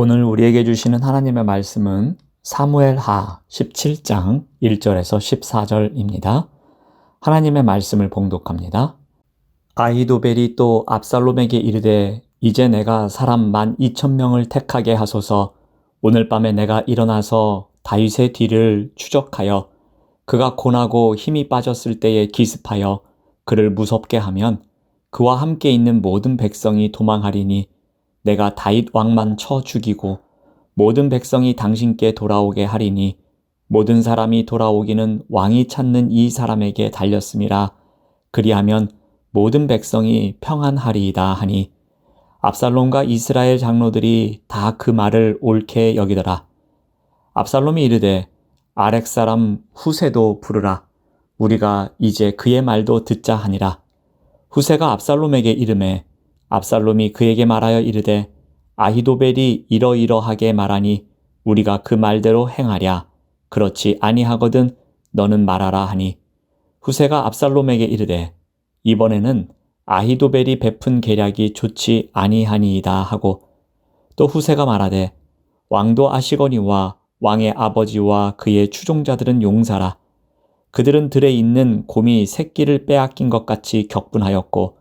오늘 우리에게 주시는 하나님의 말씀은 사무엘하 17장 1절에서 14절입니다. 하나님의 말씀을 봉독합니다. 아히도벨이 또 압살롬에게 이르되 이제 내가 사람 12,000명을 택하게 하소서. 오늘 밤에 내가 일어나서 다윗의 뒤를 추적하여 그가 고나고 힘이 빠졌을 때에 기습하여 그를 무섭게 하면 그와 함께 있는 모든 백성이 도망하리니 내가 다윗 왕만 쳐 죽이고 모든 백성이 당신께 돌아오게 하리니 모든 사람이 돌아오기는 왕이 찾는 이 사람에게 달렸음이라. 그리하면 모든 백성이 평안하리이다 하니 압살롬과 이스라엘 장로들이 다 그 말을 옳게 여기더라. 압살롬이 이르되 아렉 사람 후세도 부르라. 우리가 이제 그의 말도 듣자 하니라. 후세가 압살롬에게 이르매 압살롬이 그에게 말하여 이르되 아히도벨이 이러이러하게 말하니 우리가 그 말대로 행하랴. 그렇지 아니하거든 너는 말하라 하니 후세가 압살롬에게 이르되 이번에는 아히도벨이 베푼 계략이 좋지 아니하니이다 하고 또 후세가 말하되 왕도 아시거니와 왕의 아버지와 그의 추종자들은 용사라. 그들은 들에 있는 곰이 새끼를 빼앗긴 것 같이 격분하였고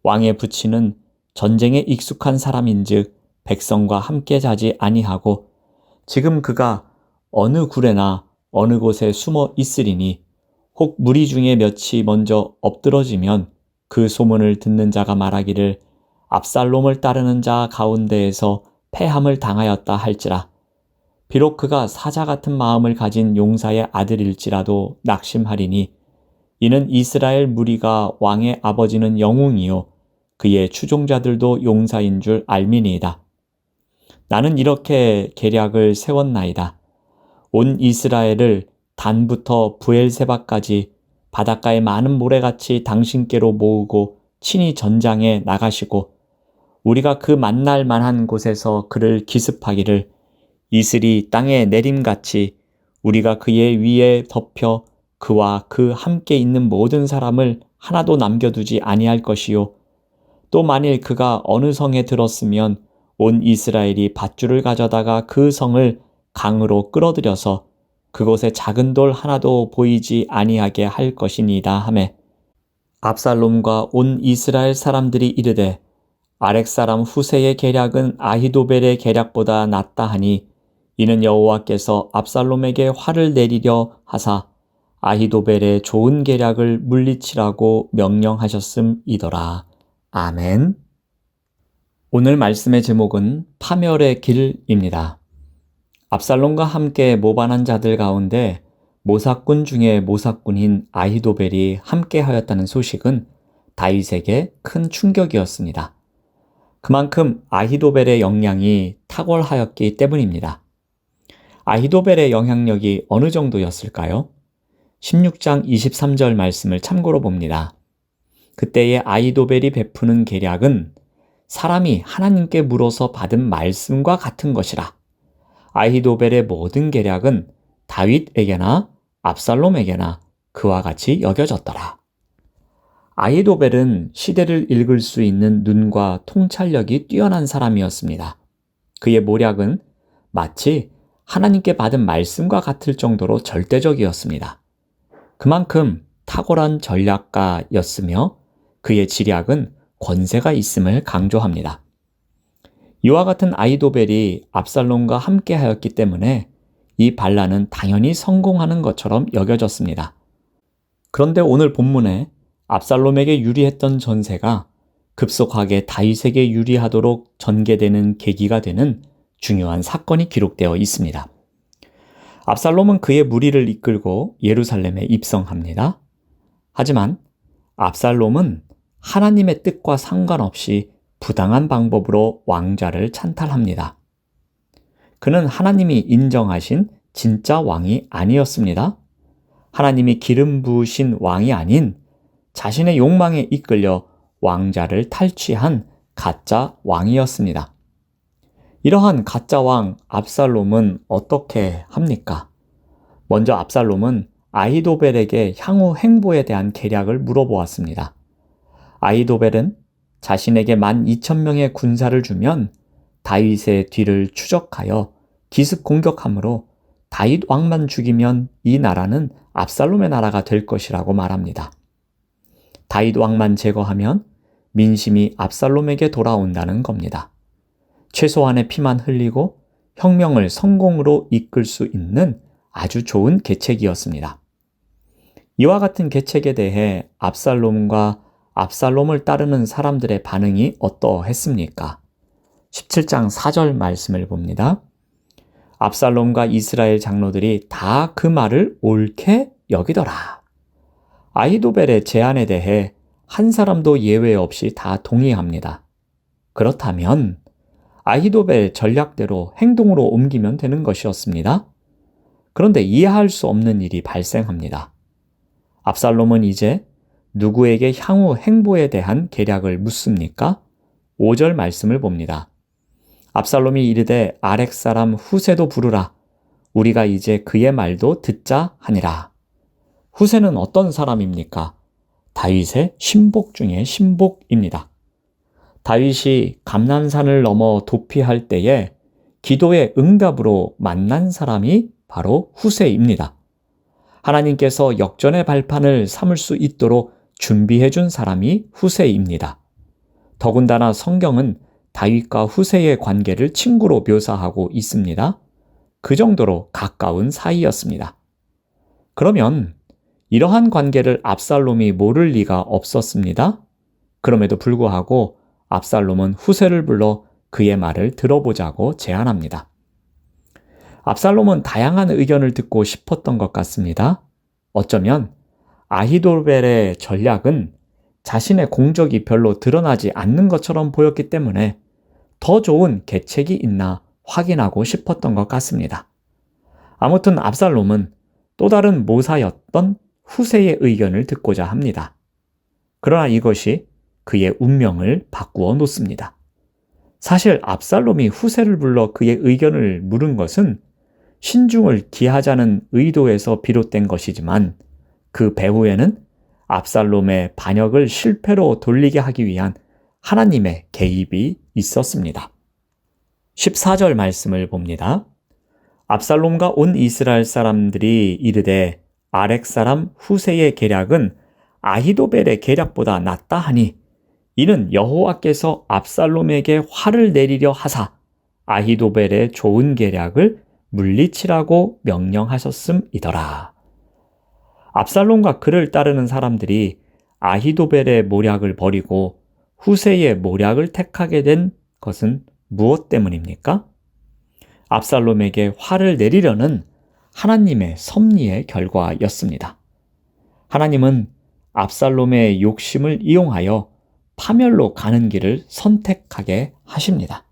왕의 부친은 전쟁에 익숙한 사람인즉 백성과 함께 자지 아니하고 지금 그가 어느 굴에나 어느 곳에 숨어 있으리니 혹 무리 중에 몇이 먼저 엎드러지면 그 소문을 듣는 자가 말하기를 압살롬을 따르는 자 가운데에서 패함을 당하였다 할지라. 비록 그가 사자 같은 마음을 가진 용사의 아들일지라도 낙심하리니 이는 이스라엘 무리가 왕의 아버지는 영웅이요 그의 추종자들도 용사인 줄 알미니이다. 나는 이렇게 계략을 세웠나이다. 온 이스라엘을 단부터 부엘세바까지 바닷가의 많은 모래같이 당신께로 모으고 친히 전장에 나가시고 우리가 그 만날 만한 곳에서 그를 기습하기를 이슬이 땅에 내림같이 우리가 그의 위에 덮여 그와 그 함께 있는 모든 사람을 하나도 남겨두지 아니할 것이요 또 만일 그가 어느 성에 들었으면 온 이스라엘이 밧줄을 가져다가 그 성을 강으로 끌어들여서 그곳에 작은 돌 하나도 보이지 아니하게 할 것이니이다 하매 압살롬과 온 이스라엘 사람들이 이르되 아렉 사람 후세의 계략은 아히도벨의 계략보다 낫다 하니 이는 여호와께서 압살롬에게 화를 내리려 하사 아히도벨의 좋은 계략을 물리치라고 명령하셨음이더라. 아멘. 오늘 말씀의 제목은 파멸의 길입니다. 압살롬과 함께 모반한 자들 가운데 모사꾼 중에 모사꾼인 아히도벨이 함께 하였다는 소식은 다윗에게 큰 충격이었습니다. 그만큼 아히도벨의 역량이 탁월하였기 때문입니다. 아히도벨의 영향력이 어느 정도였을까요? 16장 23절 말씀을 참고로 봅니다. 그때의 아히도벨이 베푸는 계략은 사람이 하나님께 물어서 받은 말씀과 같은 것이라. 아히도벨의 모든 계략은 다윗에게나 압살롬에게나 그와 같이 여겨졌더라. 아히도벨은 시대를 읽을 수 있는 눈과 통찰력이 뛰어난 사람이었습니다. 그의 모략은 마치 하나님께 받은 말씀과 같을 정도로 절대적이었습니다. 그만큼 탁월한 전략가였으며 그의 지략은 권세가 있음을 강조합니다. 이와 같은 아히도벨이 압살롬과 함께 하였기 때문에 이 반란은 당연히 성공하는 것처럼 여겨졌습니다. 그런데 오늘 본문에 압살롬에게 유리했던 전세가 급속하게 다윗에게 유리하도록 전개되는 계기가 되는 중요한 사건이 기록되어 있습니다. 압살롬은 그의 무리를 이끌고 예루살렘에 입성합니다. 하지만 압살롬은 하나님의 뜻과 상관없이 부당한 방법으로 왕좌를 찬탈합니다. 그는 하나님이 인정하신 진짜 왕이 아니었습니다. 하나님이 기름 부으신 왕이 아닌 자신의 욕망에 이끌려 왕좌를 탈취한 가짜 왕이었습니다. 이러한 가짜 왕 압살롬은 어떻게 합니까? 먼저 압살롬은 아히도벨에게 향후 행보에 대한 계략을 물어보았습니다. 아히도벨은 자신에게 12,000명의 군사를 주면 다윗의 뒤를 추적하여 기습 공격하므로 다윗 왕만 죽이면 이 나라는 압살롬의 나라가 될 것이라고 말합니다. 다윗 왕만 제거하면 민심이 압살롬에게 돌아온다는 겁니다. 최소한의 피만 흘리고 혁명을 성공으로 이끌 수 있는 아주 좋은 계책이었습니다. 이와 같은 계책에 대해 압살롬과 압살롬을 따르는 사람들의 반응이 어떠했습니까? 17장 4절 말씀을 봅니다. 압살롬과 이스라엘 장로들이 다 그 말을 옳게 여기더라. 아히도벨의 제안에 대해 한 사람도 예외 없이 다 동의합니다. 그렇다면 아히도벨 전략대로 행동으로 옮기면 되는 것이었습니다. 그런데 이해할 수 없는 일이 발생합니다. 압살롬은 이제 누구에게 향후 행보에 대한 계략을 묻습니까? 5절 말씀을 봅니다. 압살롬이 이르되 아렉 사람 후세도 부르라. 우리가 이제 그의 말도 듣자 하니라. 후세는 어떤 사람입니까? 다윗의 신복 중에 신복입니다. 다윗이 감난산을 넘어 도피할 때에 기도의 응답으로 만난 사람이 바로 후세입니다. 하나님께서 역전의 발판을 삼을 수 있도록 준비해 준 사람이 후세입니다. 더군다나 성경은 다윗과 후세의 관계를 친구로 묘사하고 있습니다. 그 정도로 가까운 사이였습니다. 그러면 이러한 관계를 압살롬이 모를 리가 없었습니다. 그럼에도 불구하고 압살롬은 후세를 불러 그의 말을 들어보자고 제안합니다. 압살롬은 다양한 의견을 듣고 싶었던 것 같습니다. 어쩌면 아히도벨의 전략은 자신의 공적이 별로 드러나지 않는 것처럼 보였기 때문에 더 좋은 계책이 있나 확인하고 싶었던 것 같습니다. 아무튼 압살롬은 또 다른 모사였던 후세의 의견을 듣고자 합니다. 그러나 이것이 그의 운명을 바꾸어 놓습니다. 사실 압살롬이 후세를 불러 그의 의견을 물은 것은 신중을 기하자는 의도에서 비롯된 것이지만 그 배후에는 압살롬의 반역을 실패로 돌리게 하기 위한 하나님의 개입이 있었습니다. 14절 말씀을 봅니다. 압살롬과 온 이스라엘 사람들이 이르되 아렉 사람 후세의 계략은 아히도벨의 계략보다 낫다 하니 이는 여호와께서 압살롬에게 화를 내리려 하사 아히도벨의 좋은 계략을 물리치라고 명령하셨음이더라. 압살롬과 그를 따르는 사람들이 아히도벨의 모략을 버리고 후세의 모략을 택하게 된 것은 무엇 때문입니까? 압살롬에게 화를 내리려는 하나님의 섭리의 결과였습니다. 하나님은 압살롬의 욕심을 이용하여 파멸로 가는 길을 선택하게 하십니다.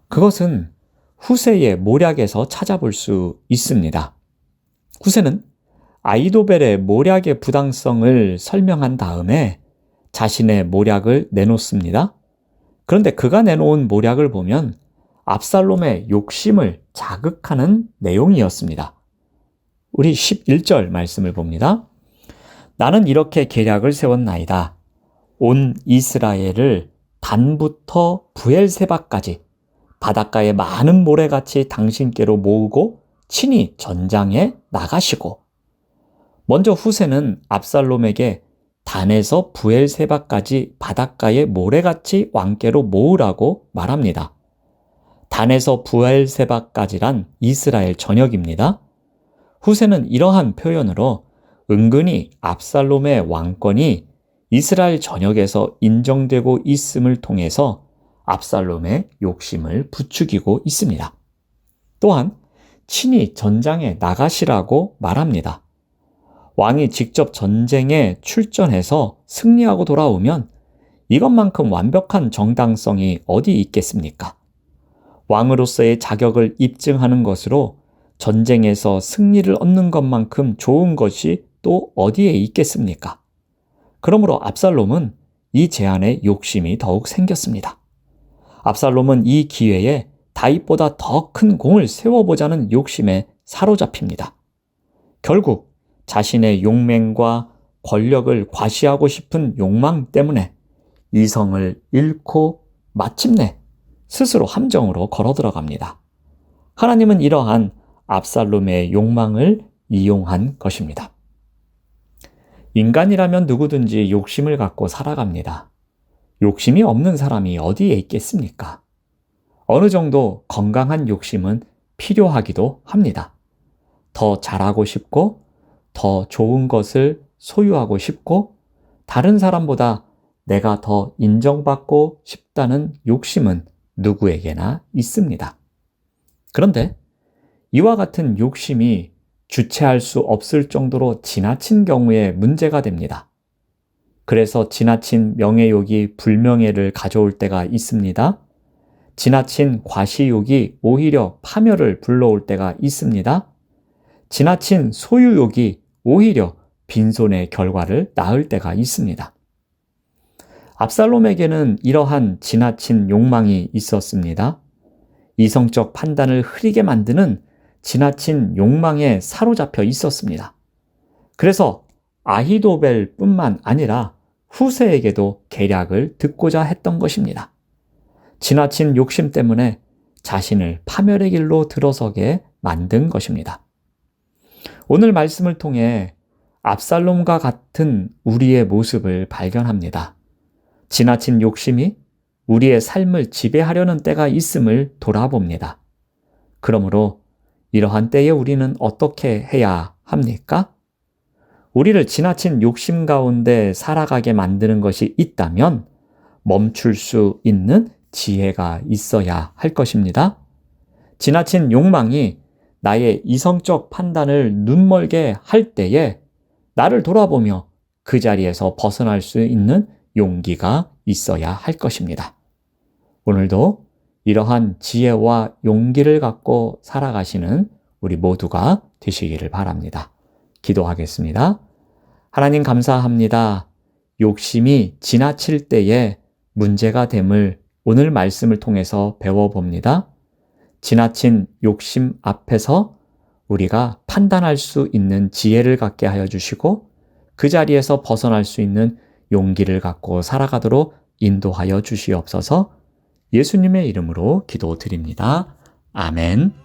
그것은 후세의 모략에서 찾아볼 수 있습니다. 후세는 아히도벨의 모략의 부당성을 설명한 다음에 자신의 모략을 내놓습니다. 그런데 그가 내놓은 모략을 보면 압살롬의 욕심을 자극하는 내용이었습니다. 우리 11절 말씀을 봅니다. 나는 이렇게 계략을 세웠나이다. 온 이스라엘을 단부터 부엘세바까지 바닷가의 많은 모래같이 당신께로 모으고 친히 전장에 나가시고. 먼저 후세는 압살롬에게 단에서 부엘세바까지 바닷가의 모래같이 왕께로 모으라고 말합니다. 단에서 부엘세바까지란 이스라엘 전역입니다. 후세는 이러한 표현으로 은근히 압살롬의 왕권이 이스라엘 전역에서 인정되고 있음을 통해서 압살롬의 욕심을 부추기고 있습니다. 또한 친히 전장에 나가시라고 말합니다. 왕이 직접 전쟁에 출전해서 승리하고 돌아오면 이것만큼 완벽한 정당성이 어디 있겠습니까? 왕으로서의 자격을 입증하는 것으로 전쟁에서 승리를 얻는 것만큼 좋은 것이 또 어디에 있겠습니까? 그러므로 압살롬은 이 제안에 욕심이 더욱 생겼습니다. 압살롬은 이 기회에 다윗보다 더 큰 공을 세워보자는 욕심에 사로잡힙니다. 결국 자신의 용맹과 권력을 과시하고 싶은 욕망 때문에 이성을 잃고 마침내 스스로 함정으로 걸어 들어갑니다. 하나님은 이러한 압살롬의 욕망을 이용한 것입니다. 인간이라면 누구든지 욕심을 갖고 살아갑니다. 욕심이 없는 사람이 어디에 있겠습니까? 어느 정도 건강한 욕심은 필요하기도 합니다. 더 잘하고 싶고, 더 좋은 것을 소유하고 싶고, 다른 사람보다 내가 더 인정받고 싶다는 욕심은 누구에게나 있습니다. 그런데 이와 같은 욕심이 주체할 수 없을 정도로 지나친 경우에 문제가 됩니다. 그래서 지나친 명예욕이 불명예를 가져올 때가 있습니다. 지나친 과시욕이 오히려 파멸을 불러올 때가 있습니다. 지나친 소유욕이 오히려 빈손의 결과를 낳을 때가 있습니다. 압살롬에게는 이러한 지나친 욕망이 있었습니다. 이성적 판단을 흐리게 만드는 지나친 욕망에 사로잡혀 있었습니다. 그래서 아히도벨뿐만 아니라 후세에게도 계략을 듣고자 했던 것입니다. 지나친 욕심 때문에 자신을 파멸의 길로 들어서게 만든 것입니다. 오늘 말씀을 통해 압살롬과 같은 우리의 모습을 발견합니다. 지나친 욕심이 우리의 삶을 지배하려는 때가 있음을 돌아봅니다. 그러므로 이러한 때에 우리는 어떻게 해야 합니까? 우리를 지나친 욕심 가운데 살아가게 만드는 것이 있다면 멈출 수 있는 지혜가 있어야 할 것입니다. 지나친 욕망이 나의 이성적 판단을 눈멀게 할 때에 나를 돌아보며 그 자리에서 벗어날 수 있는 용기가 있어야 할 것입니다. 오늘도 이러한 지혜와 용기를 갖고 살아가시는 우리 모두가 되시기를 바랍니다. 기도하겠습니다. 하나님 감사합니다. 욕심이 지나칠 때에 문제가 됨을 오늘 말씀을 통해서 배워봅니다. 지나친 욕심 앞에서 우리가 판단할 수 있는 지혜를 갖게 하여 주시고 그 자리에서 벗어날 수 있는 용기를 갖고 살아가도록 인도하여 주시옵소서. 예수님의 이름으로 기도드립니다. 아멘.